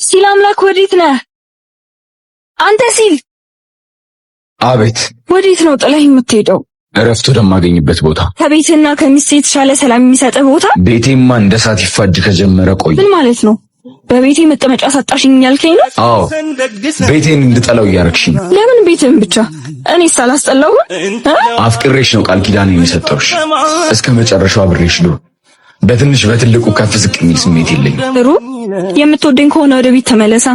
ሲል አምላክ ወዴት ነህ አንተ? ሲል አቤት። ወዴት ነው ጥለህ የምትሄደው? እረፍት ወደማገኝበት ቦታ። ከቤትና ከሚስት የተሻለ ሰላም የሚሰጥህ ቦታ? ቤቴማ እንደ እሳት ይፋጅ ከጀመረ ቆይ። ምን ማለት ነው? በቤቴ መቀመጫ ሳጣሽኝ ያልከኝ ነው? አዎ፣ ቤቴን እንድጠላው እያረግሽኝ። ለምን ቤትህን ብቻ? እኔስ አላስጠላሁም? አፍቅሬሽ ነው ቃል ኪዳን የሰጠሁሽ። እስከ መጨረሻው አብሬሽ ነው። በትንሽ በትልቁ ከፍ ዝቅ የሚል ስሜት የለኝም። ጥሩ፣ የምትወደኝ ከሆነ ወደ ቤት ተመለሳ።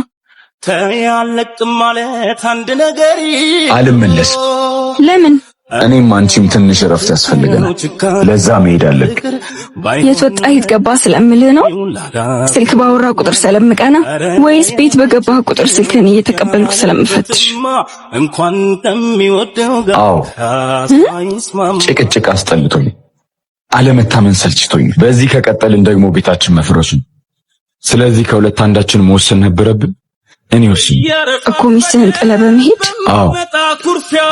ተያለቅም ማለት አንድ ነገር አልመለስም። ለምን? እኔም አንቺም ትንሽ እረፍት ያስፈልገናል። ለዛ መሄድ አለብን። የት ወጣህ የት ገባህ ስለምልህ ነው? ስልክ ባወራ ቁጥር ስለምቀና ወይስ ቤት በገባህ ቁጥር ስልክህን እየተቀበልኩ ስለምፈትሽ? አዎ፣ ጭቅጭቅ አስጠልቶኝ፣ አለመታመን ሰልችቶኝ፣ በዚህ ከቀጠልን ደግሞ ቤታችን መፍረሱ። ስለዚህ ከሁለት አንዳችን መወሰን ነበረብን። እኔ ወስኝ እኮ ሚስትህን ጥለህ በመሄድ። አዎ፣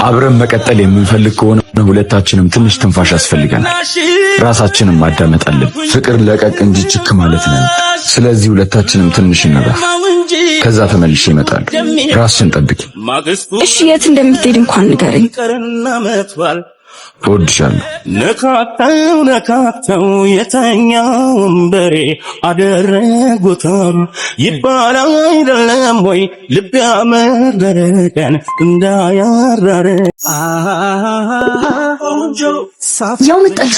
አብረን መቀጠል የምንፈልግ ከሆነ ሁለታችንም ትንሽ ትንፋሽ ያስፈልገናል። ራሳችንን ማዳመጥ አለብን። ፍቅር ለቀቅ እንጂ ችክ ማለት ነው። ስለዚህ ሁለታችንም ትንሽ እንረፍ። ከዛ ተመልሼ እመጣለሁ። ራስሽን ጠብቂ። እሺ፣ የት እንደምትሄድ እንኳን ንገረኝ። እወድሻለሁ። ነካክተው የተኛውን በሬ አደረጉታል ይባላል አይደለም ወይ? ልብ ያመረረ ቀን እንዳያራረ። ያው መጣልሽ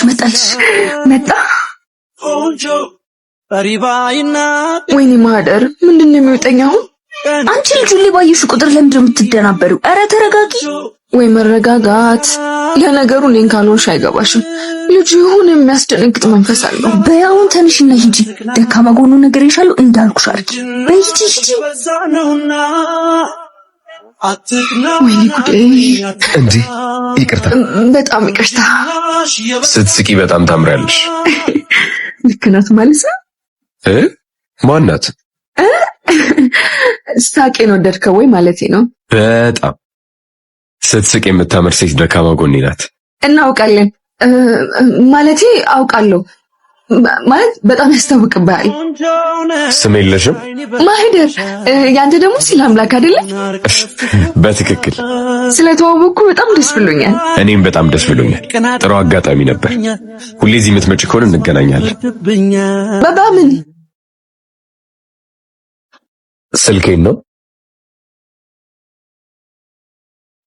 መጣ። ወይኔ ማህደር፣ ምንድነው የሚወጣኝ አሁን? አንቺ ልጅ ሁሌ ባየሽ ቁጥር ለምንድን ነው የምትደናበሪው? ኧረ ተረጋጊ። ወይ መረጋጋት። ለነገሩ እኔን ካልሆንሽ አይገባሽም። ልጁ የሆነ የሚያስደነግጥ መንፈስ አለው። በያውን ተንሽና ሂጂ። ደካማ ጎኑ ነግሬሻለሁ እንዳልኩሽ አድርጊ። በሂጂ ሂጂ። ወይኔ ጉዴ! እንዴ! ይቅርታ፣ በጣም ይቅርታ። ስትስቂ በጣም ታምሪያለሽ። ልክ ናት ማለት ነው። ማናት? ሳቄን ወደድከው ወይ ማለቴ ነው። በጣም ስትስቅ የምታምር ሴት ደካማ ጎኔ ናት። እናውቃለን። ማለቴ አውቃለሁ ማለት በጣም ያስታውቅብሃል። ስም የለሽም? ማህደር። ያንተ ደግሞ ሲል አምላክ አይደለ? በትክክል። ስለተዋወቅኩ በጣም ደስ ብሎኛል። እኔም በጣም ደስ ብሎኛል። ጥሩ አጋጣሚ ነበር። ሁሌ እዚህ የምትመጪ ከሆነ እንገናኛለን። በምን? ስልኬን ነው።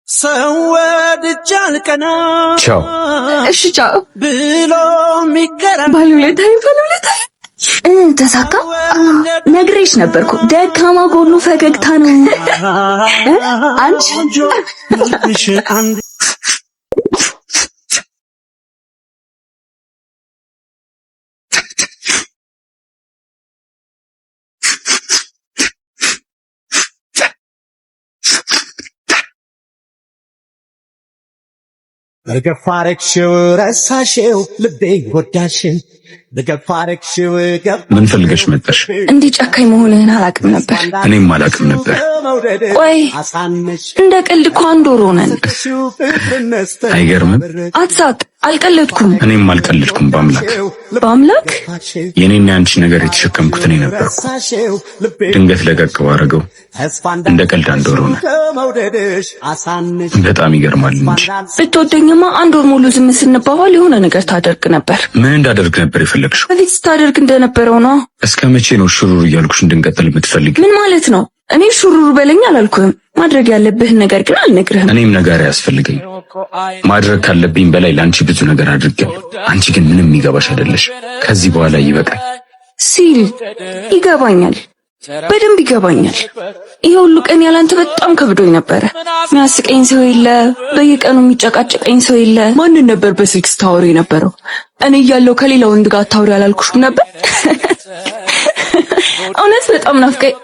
ሰወድጃል ቀና። ቻው። እሺ ቻው ብሎ ሚገራ ባሉለታይ ተሳካ። ነግሬሽ ነበርኩ ደካማ ጎኑ ፈገግታ ነው። አንቺ ለገፋረክሽው ረሳሽው ልቤ ጎዳሽን። ለገፋረክሽው ምን ፈልገሽ መጣሽ? እንዲህ ጨካኝ መሆንህን አላውቅም ነበር። እኔም አላውቅም ነበር። ቆይ እንደ ቀልድ እኮ አንድ ወር ሆነን። አይገርምም? አትሳቅ። አልቀለድኩም። እኔም አልቀለድኩም። በአምላክ የኔና ያንቺ ነገር የተሸከምኩት እኔ ነበርኩ። ድንገት ለቀቅ ባረገው እንደ ቀልድ አንድ ወር ሆነ። በጣም ይገርማል እንጂ ብትወደኝማ አንድ ወር ሙሉ ዝም ስንባባል የሆነ ነገር ታደርግ ነበር። ምን እንዳደርግ ነበር የፈለግሽው? በፊት ስታደርግ እንደነበረው ነው። እስከ መቼ ነው ሹሩሩ እያልኩሽ እንድንቀጥል የምትፈልጊ? ምን ማለት ነው? እኔ ሹሩሩ በለኝ አላልኩህም። ማድረግ ያለብህን ነገር ግን አልነግርህም። እኔም ነገር ያስፈልገኝ ማድረግ ካለብኝ በላይ ለአንቺ ብዙ ነገር አድርጌያለሁ። አንቺ ግን ምንም ይገባሽ አይደለሽ። ከዚህ በኋላ ይበቃል። ሲል ይገባኛል፣ በደንብ ይገባኛል። ይሄ ሁሉ ቀን ያላንተ በጣም ከብዶኝ ነበረ። የሚያስቀኝ ሰው የለ፣ በየቀኑ የሚጨቃጨቀኝ ሰው የለ። ማንን ነበር በስልክ ስታወሪ የነበረው? እኔ እያለሁ ከሌላ ወንድ ጋር አታወሪ አላልኩሽም ነበር? እውነት በጣም ናፍቀኝ።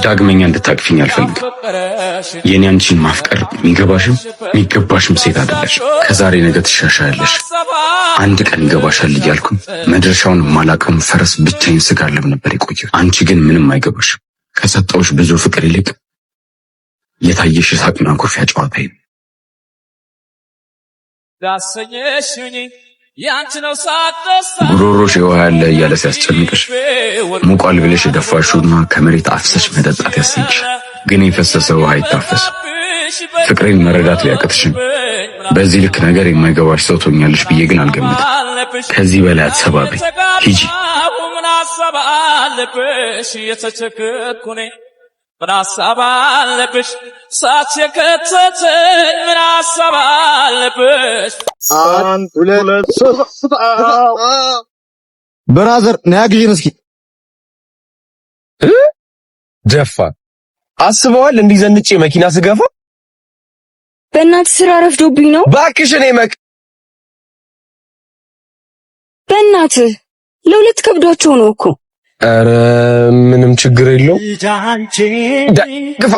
ዳግመኛ እንድታቅፊኝ አልፈልግም። የኔ አንቺን ማፍቀር የሚገባሽም የሚገባሽም ሴት አይደለሽ። ከዛሬ ነገ ትሻሻያለሽ። አንድ ቀን ይገባሻል እያልኩ መድረሻውን ማላቀውን ፈረስ ብቻዬን ስጋለብ ነበር የቆየሁት። አንቺ ግን ምንም አይገባሽም። ከሰጠውሽ ብዙ ፍቅር ይልቅ የታየሽ ሳቅና ኩርፊያ ጨዋታዬ ጉሮሮሽ የውሃ ያለ እያለ ሲያስጨንቅሽ ሙቋል ብለሽ የደፋሽውና ከመሬት አፍሰሽ መጠጣት ያሰኝሽ፣ ግን የፈሰሰ ውሃ አይታፈስም። ፍቅሬን መረዳት ሊያቅትሽም በዚህ ልክ ነገር የማይገባሽ ሰው ትሆኛለሽ ብዬ ግን አልገምትም። ከዚህ በላይ አትሰባብኝ፣ ሂጂ። ምን ሐሳብ አለብሽ ሳትከተተኝ? ምን ሐሳብ አለብሽ? ብራዘር ናያግዥን እስኪ ደፋ አስበዋል። እንዲህ ዘንጬ መኪና ስገፋ በእናትህ ስራ ረፍዶብኝ ነው። እባክሽ እኔ በእናትህ ለሁለት ከብዷቸው ነው እኮ። ኧረ ምንም ችግር የለው። ግፋ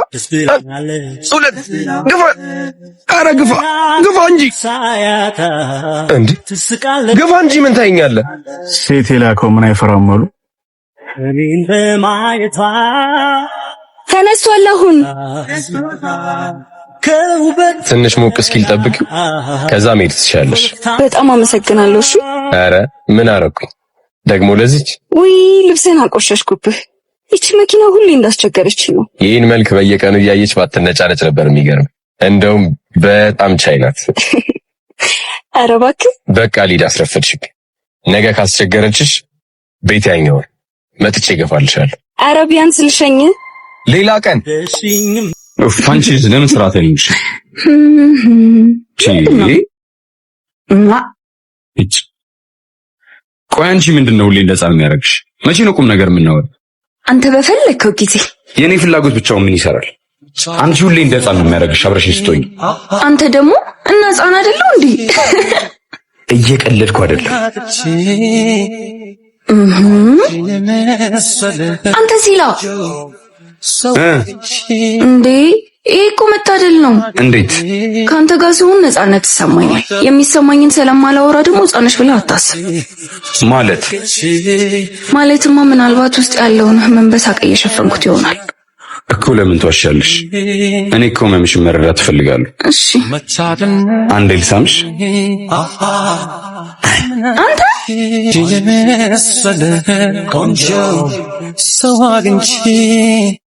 ኧረ ግፋ እንጂ ግፋ እንጂ ምን ታይኛለህ? ሴት የላከው ምን አይፈራም አሉ። ተነስቷል አሁን። ትንሽ ሞቅ እስኪል ጠብቂው፣ ከዛ መሄድ ትችያለሽ። በጣም አመሰግናለሁ። እሺ። ኧረ ምን አረኩኝ ደግሞ ለዚች? ውይ ልብስህን አቆሸሽኩብህ። ይቺ መኪና ሁሌ እንዳስቸገረች ነው። ይህን መልክ በየቀኑ እያየች ባትነጫነጭ ነበር የሚገርም። እንደውም በጣም ቻይ ናት። ኧረ እባክህ በቃ ሊድ አስረፈድሽኝ። ነገ ካስቸገረችሽ ቤት ያኛውን መጥቼ እገፋልሻለሁ። ኧረ ቢያንስ ልሸኝ ሌላ ቀን። ፋንቺ ለምን ስራት አይልሽ? ቆይ አንቺ ምንድነው ሁሌ እንደዛ የሚያደርግሽ? መቼ ነው ቁም ነገር የምናወራው? አንተ በፈለከው ጊዜ። የኔ ፍላጎት ብቻውን ምን ይሰራል? አንቺ ሁሌ እንደዛ ነው የሚያደርግሽ አብረሽኝ ስትሆኝ። አንተ ደግሞ እና ሕፃን አይደለው እንዴ? እየቀለድኩ አይደለም። አንተ ሲላ እንዴ ይሄ እኮ መታደል ነው። እንዴት? ካንተ ጋር ሲሆን ነፃነት ይሰማኛል። የሚሰማኝን ስለማላወራ ደግሞ ሕፃንሽ ብለህ አታስብ። ማለትማ ምናልባት ውስጥ ያለውን ህመም በሳቅ እየሸፈንኩት ይሆናል እኮ። ለምን ትዋሻለሽ? እኔ እኮ ህመምሽን መረዳት እፈልጋለሁ። እሺ አንዴ ልሳምሽ። አንተ ቆንጆ ሰው አግኝቼ